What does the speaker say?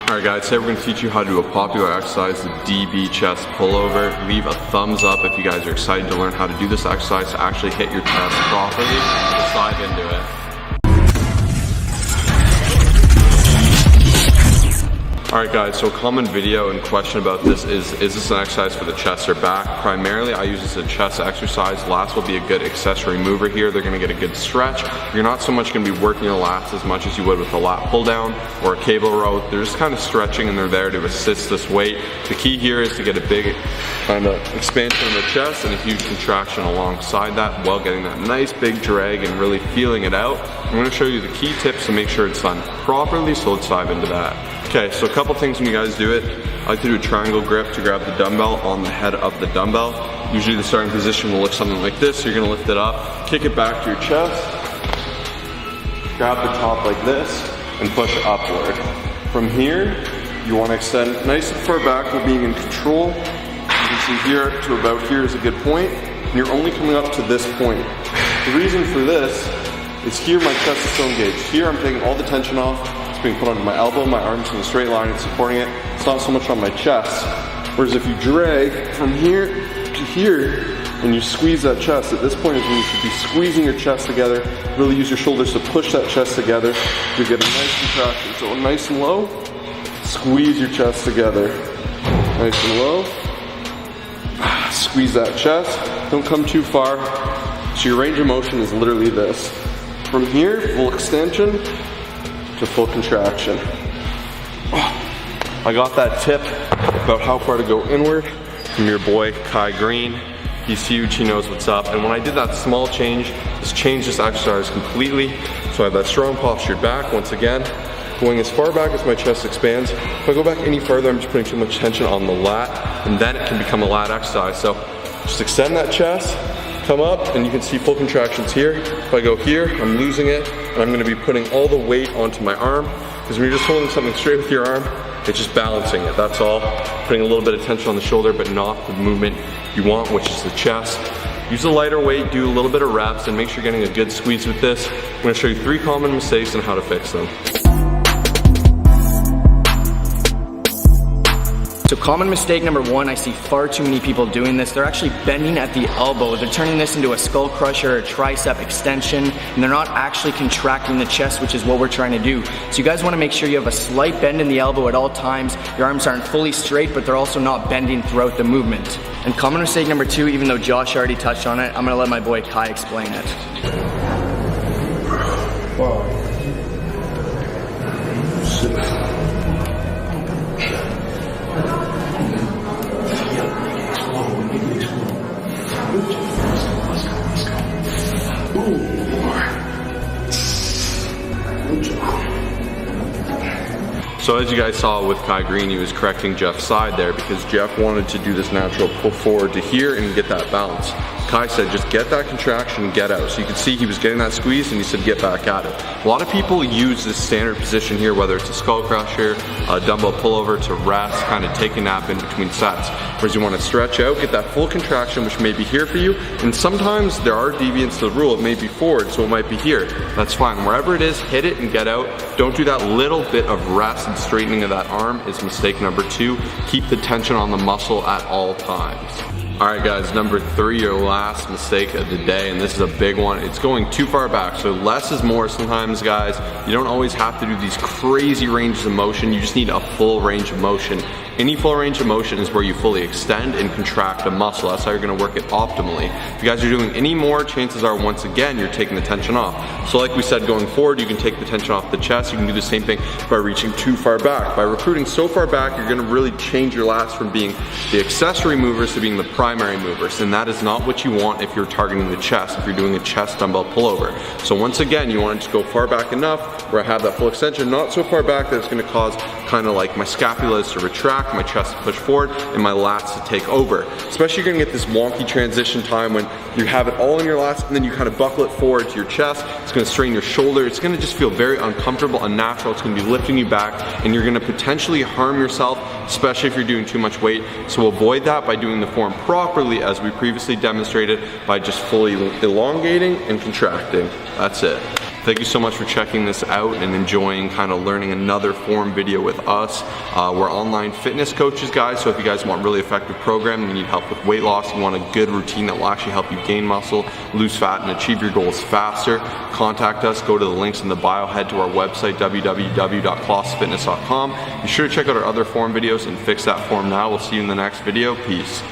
Alright guys, today we're going to teach you how to do a popular exercise, the DB chest pullover. Leave a thumbs up if you guys are excited to learn how to do this exercise to actually hit your chest properly. Let's dive into it. Alright guys, so a common video and question about this is this an exercise for the chest or back? Primarily, I use this as a chest exercise. Lats will be a good accessory mover here. They're going to get a good stretch. You're not so much going to be working your lats as much as you would with a lat pull down or a cable row. They're just kind of stretching and they're there to assist this weight. The key here is to get a big kind of expansion in the chest and a huge contraction alongside that while getting that nice big drag and really feeling it out. I'm going to show you the key tips to make sure it's done properly, so let's dive into that. Okay, so a couple things when you guys do it. I like to do a triangle grip to grab the dumbbell on the head of the dumbbell. Usually the starting position will look something like this. So you're gonna lift it up, kick it back to your chest, grab the top like this, and push upward. From here, you wanna extend nice and far back while being in control. You can see here to about here is a good point, and you're only coming up to this point. The reason for this is here my chest is still engaged. Here I'm taking all the tension off. It's being put onto my elbow, my arms in a straight line and supporting it. It's not so much on my chest. Whereas if you drag from here to here and you squeeze that chest, at this point is when you should be squeezing your chest together. Really use your shoulders to push that chest together. You get a nice contraction. So nice and low, squeeze your chest together. Nice and low, squeeze that chest. Don't come too far. So your range of motion is literally this. From here, full extension to full contraction. I got that tip about how far to go inward from your boy Kai Green. He's huge, he knows what's up. And when I did that small change, this changed this exercise completely. So I have that strong postured back, once again, going as far back as my chest expands. If I go back any further, I'm just putting too much tension on the lat, and then it can become a lat exercise. So just extend that chest, come up, and you can see full contractions here. If I go here, I'm losing it, and I'm gonna be putting all the weight onto my arm, because when you're just holding something straight with your arm, it's just balancing it, that's all. Putting a little bit of tension on the shoulder, but not the movement you want, which is the chest. Use a lighter weight, do a little bit of reps, and make sure you're getting a good squeeze with this. I'm gonna show you 3 common mistakes and how to fix them. So common mistake number 1, I see far too many people doing this. They're actually bending at the elbow. They're turning this into a skull crusher, a tricep extension, and they're not actually contracting the chest, which is what we're trying to do. So you guys wanna make sure you have a slight bend in the elbow at all times. Your arms aren't fully straight, but they're also not bending throughout the movement. And common mistake number 2, even though Josh already touched on it, I'm gonna let my boy Kai explain it. Wow. So as you guys saw with Kai Green, he was correcting Jeff's side there because Jeff wanted to do this natural pull forward to here and get that balance. Kai said just get that contraction and get out. So you can see he was getting that squeeze and he said get back at it. A lot of people use this standard position here, whether it's a skull crusher, a dumbbell pullover to rest, kind of take a nap in between sets. Whereas you want to stretch out, get that full contraction, which may be here for you. And sometimes there are deviants to the rule. It may be forward, so it might be here. That's fine. Wherever it is, hit it and get out. Don't do that little bit of rest and straightening of that arm is mistake number 2. Keep the tension on the muscle at all times. Alright guys, number 3, your last mistake of the day, and this is a big one. It's going too far back. So less is more sometimes, guys. You don't always have to do these crazy ranges of motion. You just need a full range of motion. Any full range of motion is where you fully extend and contract a muscle. That's how you're gonna work it optimally. If you guys are doing any more, chances are, once again, you're taking the tension off. So like we said, going forward, you can take the tension off the chest. You can do the same thing by reaching too far back. By recruiting so far back, you're gonna really change your lats from being the accessory movers to being the primary movers. And that is not what you want if you're targeting the chest, if you're doing a chest dumbbell pullover. So once again, you wanna just go far back enough where I have that full extension, not so far back that it's gonna cause kind of like my scapulas to retract, my chest to push forward, and my lats to take over. Especially you're gonna get this wonky transition time when you have it all in your lats and then you kind of buckle it forward to your chest. It's gonna strain your shoulder. It's gonna just feel very uncomfortable, unnatural. It's gonna be lifting you back and you're gonna potentially harm yourself, especially if you're doing too much weight. So avoid that by doing the form properly as we previously demonstrated by just fully elongating and contracting. That's it. Thank you so much for checking this out and enjoying kind of learning another form video with us. We're online fitness coaches, guys, so if you guys want really effective programming, you need help with weight loss, you want a good routine that will actually help you gain muscle, lose fat, and achieve your goals faster, contact us. Go to the links in the bio, head to our website, www.colossfitness.com. Be sure to check out our other form videos and fix that form now. We'll see you in the next video. Peace.